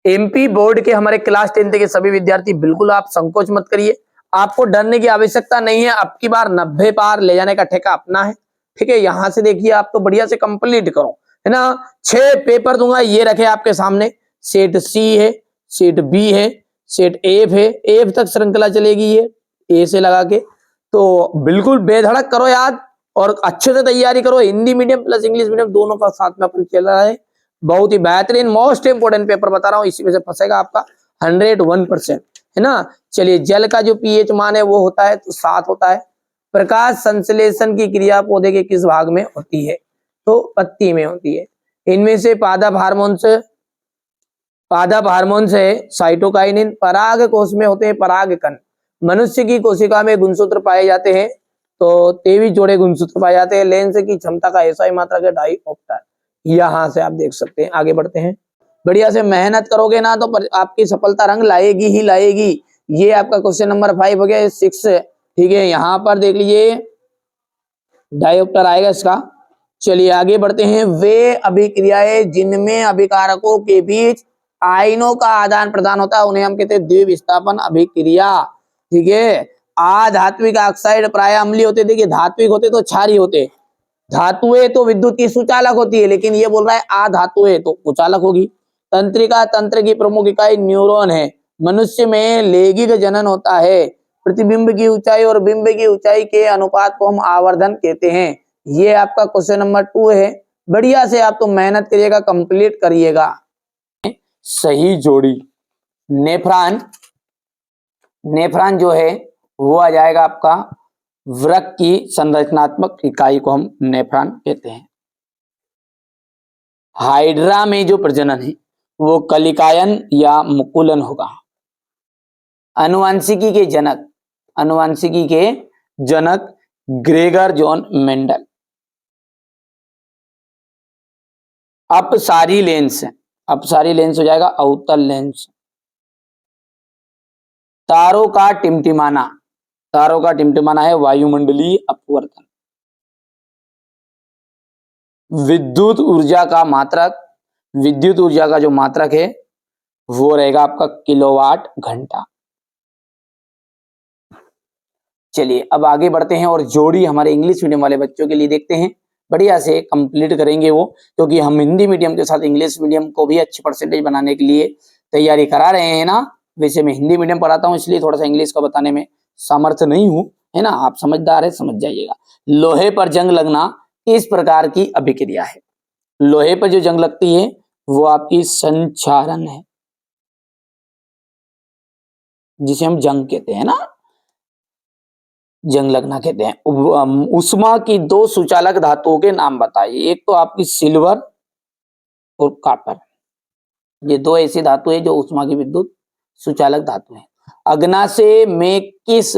MP board के हमारे class 10 के सभी विद्यार्थी बिल्कुल आप संकोच मत करिए, आपको डरने की आवश्यकता नहीं है। अब की बार 90 पार ले जाने का ठेका अपना है, ठीक है। यहां से देखिए आप तो बढ़िया से कंप्लीट करो, है ना। 6 पेपर दूंगा, ये रखे आपके सामने। सेट सी है, सेट बी है, सेट एफ है, एफ तक श्रृंखला चलेगी ये ए से लगा के। तो बिल्कुल बेधड़क करो याद और अच्छे से तैयारी करो। Hindi medium plus English medium दोनों का साथ में अपन चल रहा है। बहुत ही बेहतरीन मोस्ट इंपोर्टेंट पेपर बता रहा हूं, इसी में से फंसेगा आपका 101%, है ना। चलिए, जल का जो पीएच मान है वो होता है तो 7 होता है। प्रकाश संश्लेषण की क्रिया पौधे के किस भाग में होती है? तो पत्ती में होती है। इनमें से पादप हार्मोन्स है साइटोकाइनिन। पराग कोश में होते हैं परागकण। मनुष्य की कोशिका में गुणसूत्र पाए जाते हैं तो 23 जोड़े गुणसूत्र पाए जाते हैं। लेंस की क्षमता का ऐसा ही मात्रा के डाईऑप्टर। यहां से आप देख सकते हैं। आगे बढ़ते हैं। बढ़िया से मेहनत करोगे ना तो आपकी सफलता रंग लाएगी ही लाएगी। ये आपका क्वेश्चन नंबर 5 हो गया, 6, ठीक है। यहां पर देख लीजिए डायोप्टर आएगा इसका। चलिए आगे बढ़ते हैं। वे अभिक्रियाएं जिनमें अभिकारकों के बीच आयनों का आदान प्रदान होता है उन्हें हम कहते हैं द्विविस्थापन अभिक्रिया, ठीक है। अधात्विक ऑक्साइड प्राय अम्लीय होते, देखिए धात्विक होते तो क्षारीय होते। धातुएं तो विद्युत की सुचालक होती है, लेकिन ये बोल रहा है अधातुएं तो कुचालक होगी। तंत्रिका तंत्र की प्रमुख इकाई न्यूरॉन है। मनुष्य में लैंगिक जनन होता है। प्रतिबिंब की ऊंचाई और बिंब की ऊंचाई के अनुपात को हम आवर्धन कहते हैं। ये आपका क्वेश्चन नंबर 2 है। बढ़िया से आप तो मेहनत करिएगा, कंप्लीट करिएगा। सही जोड़ी नेफ्रॉन, नेफ्रॉन जो है वो आ जाएगा आपका वृक्क की संरचनात्मक इकाई को हम नेफ्रॉन कहते हैं। हाइड्रा में जो प्रजनन है वो कलिकायन या मुकुलन होगा। आनुवांशिकी के जनक ग्रेगर जॉन मेंडल। अपसारी लेंस हो जाएगा अवतल लेंस। तारों का टिमटिमाना है वायुमंडलीय अपवर्तन। विद्युत ऊर्जा का जो मात्रक है वो रहेगा आपका किलोवाट घंटा। चलिए अब आगे बढ़ते हैं और जोड़ी हमारे इंग्लिश मीडियम वाले बच्चों के लिए देखते हैं। बढ़िया से कंप्लीट करेंगे वो, क्योंकि हम हिंदी मीडियम के साथ इंग्लिश मीडियम को भी अच्छी परसेंटेज बनाने के लिए तैयारी करा रहे हैं ना। वैसे मैं हिंदी मीडियम पढ़ाता हूँ इसलिए थोड़ा सा इंग्लिश का बताने में सामर्थ्य नहीं हूँ, है ना। आप समझदार है, समझ जाइएगा। लोहे पर जंग लगना इस प्रकार की अभिक्रिया है। लोहे पर जो जंग लगती है वो आपकी संक्षारण है, जिसे हम जंग कहते हैं ना, जंग लगना कहते हैं। उष्मा की 2 सुचालक धातुओं के नाम बताइए। एक तो आपकी सिल्वर और कॉपर, ये 2 ऐसी धातु है जो उष्मा की विद्युत सुचालक धातु है। अग्नाशय में किस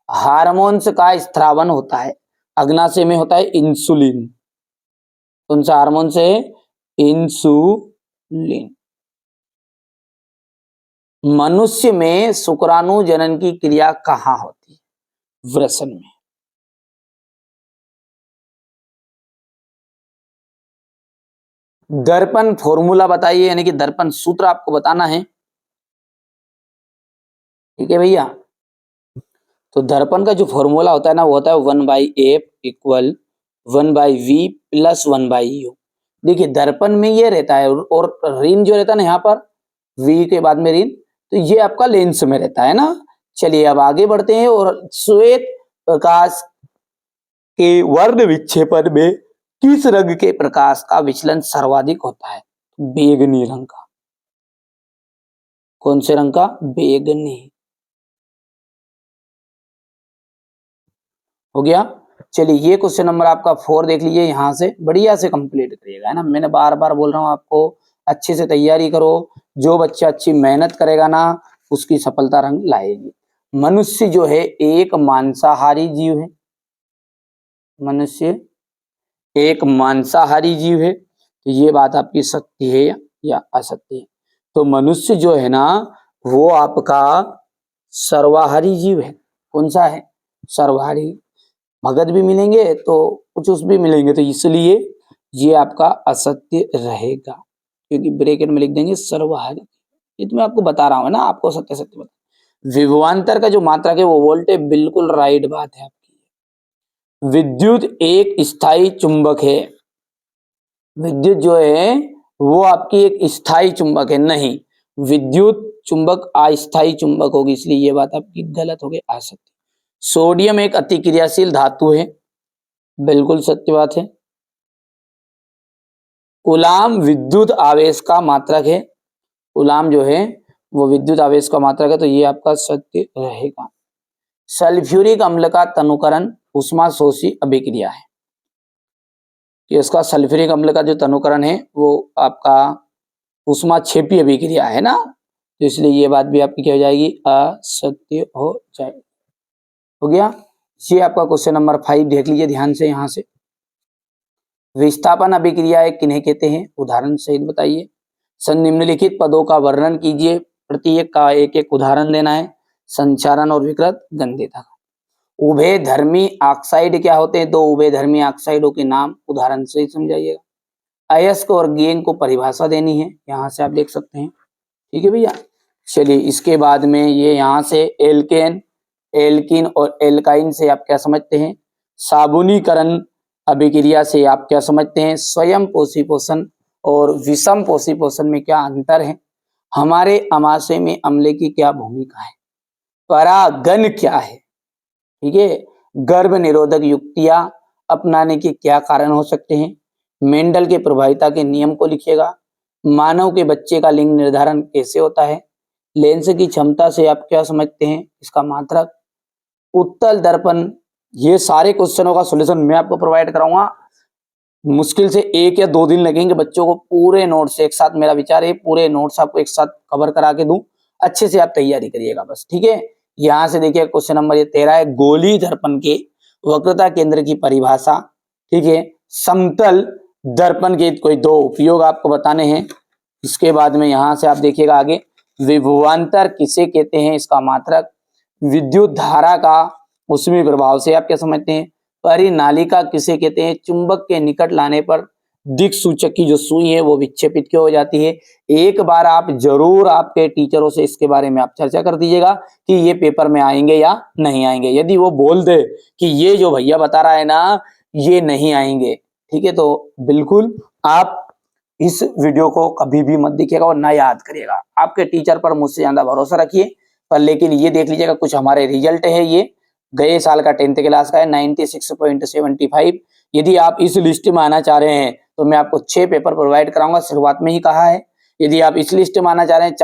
हार्मोन्स का स्रावन होता है? अग्नाशय में होता है इंसुलिन। कौन सा हार्मोन से? इंसुलिन। मनुष्य में शुक्राणु जनन की क्रिया कहाँ होती है? वृषण में। दर्पण फॉर्मूला बताइए, यानी कि दर्पण सूत्र आपको बताना है, ठीक है भैया। तो दर्पण का जो फॉर्मूला होता है ना वो होता है 1/f equal 1/v plus 1/u। देखिए दर्पण में ये रहता है और ऋण जो रहता है ना यहाँ पर v के बाद में ऋण, तो ये आपका लेंस में रहता है ना। चलिए अब आगे बढ़ते हैं। और श्वेत प्रकाश के वर्ण विक्षेपण में किस रंग के प्रकाश का विचलन सर्वाधिक होता है? बैंगनी रंग का। कौन से रंग का? बैंगनी। हो गया। चलिए ये क्वेश्चन नंबर आपका 4 देख लीजिए, यहां से बढ़िया से कंप्लीट करिएगा, है ना। मैंने बार बार बोल रहा हूं आपको अच्छे से तैयारी करो। जो बच्चा अच्छी मेहनत करेगा ना उसकी सफलता रंग लाएगी। मनुष्य जो है एक मांसाहारी जीव है। मनुष्य एक मांसाहारी जीव है, तो ये बात आपकी सत्य है या असत्य है? तो मनुष्य जो है ना वो आपका सर्वाहारी जीव है। कौन सा है? सर्वाहारी। भगत भी मिलेंगे तो कुछ उस भी मिलेंगे, तो इसलिए ये आपका असत्य रहेगा, क्योंकि ब्रैकेट में लिख देंगे सर्वाहारी, ये तो मैं आपको बता रहा हूँ ना, आपको सत्य सत्य बता। विभवांतर का जो मात्रक है वो वोल्ट है, बिल्कुल राइट बात है आपकी। विद्युत एक स्थायी चुंबक है, विद्युत जो है वो आपकी एक स्थायी चुंबक है, नहीं विद्युत चुंबक अस्थायी चुंबक होगी, इसलिए ये बात आपकी गलत हो गई आ सकती। सोडियम एक अतिक्रियाशील धातु है, बिल्कुल सत्य बात है। कूलाम विद्युत आवेश का मात्रक है, कूलाम जो है वो विद्युत आवेश का मात्रक है, तो ये आपका सत्य रहेगा। सल्फ्यूरिक अम्ल का तनुकरण ऊष्माशोषी अभिक्रिया है, कि इसका सल्फ्यूरिक अम्ल का जो तनुकरण है वो आपका ऊष्माक्षेपी अभिक्रिया है ना, तो इसलिए ये बात भी आपकी क्या हो जाएगी, असत्य हो जाएगी। हो गया। ये आपका क्वेश्चन नंबर 5 देख लीजिए ध्यान से। यहाँ से विस्थापन अभिक्रियाएं किन्हें कहते हैं, उदाहरण सहित बताइए। निम्नलिखित पदों का वर्णन कीजिए, प्रत्येक का एक एक उदाहरण देना है। संचारण और विकृत गंधेता। उभयधर्मी ऑक्साइड क्या होते हैं, दो उभयधर्मी ऑक्साइडों के नाम उदाहरण से समझाइएगा। अयस्क और गेन को परिभाषा देनी है, यहाँ से आप देख सकते हैं। ठीक है भैया, चलिए इसके बाद में ये यहाँ से एल्केन, एल्किन और एल्काइन से आप क्या समझते हैं। साबुनीकरण अभिक्रिया से आप क्या समझते हैं। स्वयं पोषण और विषम पोषण में क्या अंतर है। हमारे अमाशय में अम्ल की क्या भूमिका है। परागन क्या है। ठीक है, गर्भ निरोधक युक्तियां अपनाने के क्या कारण हो सकते हैं। मेंडल के प्रभाविता के नियम को लिखिएगा। मानव के बच्चे का लिंग निर्धारण कैसे होता है। लेंस की क्षमता से आप क्या समझते हैं, इसका मात्रक। उत्तल दर्पण, ये सारे क्वेश्चनों का सॉल्यूशन मैं आपको प्रोवाइड कराऊंगा। मुश्किल से 1 या 2 दिन लगेंगे बच्चों को पूरे नोट्स एक साथ, मेरा विचार है पूरे नोट्स आपको एक साथ कवर करा के दूं, अच्छे से आप तैयारी करिएगा बस। ठीक है, यहाँ से देखिए क्वेश्चन नंबर ये 13 है। गोली दर्पण के वक्रता केंद्र की परिभाषा। ठीक है, समतल दर्पण के कोई 2 उपयोग आपको बताने हैं। इसके बाद में यहाँ से आप देखिएगा आगे, विभवांतर किसे कहते हैं, इसका मात्रक। विद्युत धारा का उसमें प्रभाव से आप क्या समझते हैं। परिनालिका किसे कहते हैं, चुंबक के निकट लाने पर दिक् सूचक की जो सुई है वो विक्षेपित क्यों हो जाती है। एक बार आप जरूर आपके टीचरों से इसके बारे में आप चर्चा कर दीजिएगा कि ये पेपर में आएंगे या नहीं आएंगे। यदि वो बोल दे कि ये जो भैया बता रहा है ना ये नहीं आएंगे, ठीक है, तो बिल्कुल आप इस वीडियो को कभी भी मत देखिएगा और ना याद करिएगा। आपके टीचर पर मुझसे ज्यादा भरोसा रखिए। पर लेकिन ये देख लीजिएगा कुछ हमारे रिजल्ट है, ये गए साल का 10th क्लास का है 96.75। यदि आप इस लिस्ट में आना चाह रहे हैं तो मैं आपको 6 पेपर प्रोवाइड कराऊंगा, शुरुआत में ही कहा है। यदि आप इस लिस्ट में आना चाह रहे हैं,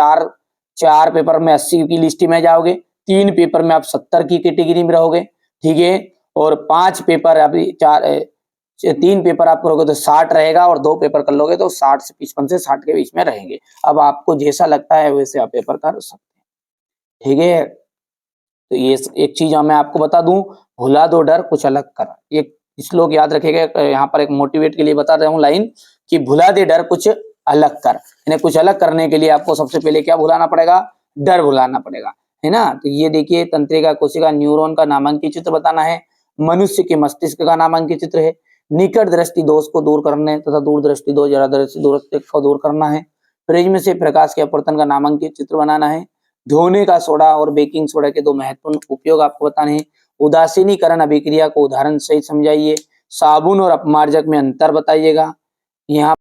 चार पेपर में 80 की लिस्ट में जाओगे, 3 पेपर में आप 70 की कैटेगरी में रहोगे। ठीक है, और 5 पेपर अभी 3 पेपर आप करोगे तो 60 रहेगा, और 2 पेपर कर लोगे तो 60 से 55 से 60 के बीच में रहेंगे। अब आपको जैसा लगता है वैसे आप पेपर कर सकते हैं। ठीक है, तो ये एक चीज मैं आपको बता दूं, भुला दो डर कुछ अलग कर। ये श्लोक याद रखिएगा, यहाँ पर एक मोटिवेट के लिए बता रहा हूँ लाइन कि भुला दे डर कुछ अलग कर। यानी कुछ अलग करने के लिए आपको सबसे पहले क्या भुलाना पड़ेगा, डर भुलाना पड़ेगा, है ना। तो ये देखिए, तंत्रिका कोशिका न्यूरॉन का नामांकित चित्र बताना है। मनुष्य के मस्तिष्क का नामांकित चित्र है। निकट दृष्टि दोष को दूर करने तथा दूर दृष्टि दोष जरा दृष्टि को दूर करना है। प्रिज्म से प्रकाश के अपवर्तन का नामांकित चित्र बनाना है। धोने का सोडा और बेकिंग सोडा के 2 महत्वपूर्ण उपयोग आपको बताने हैं। उदासीनीकरण अभिक्रिया को उदाहरण सहित समझाइए। साबुन और अपमार्जक में अंतर बताइएगा। यहाँ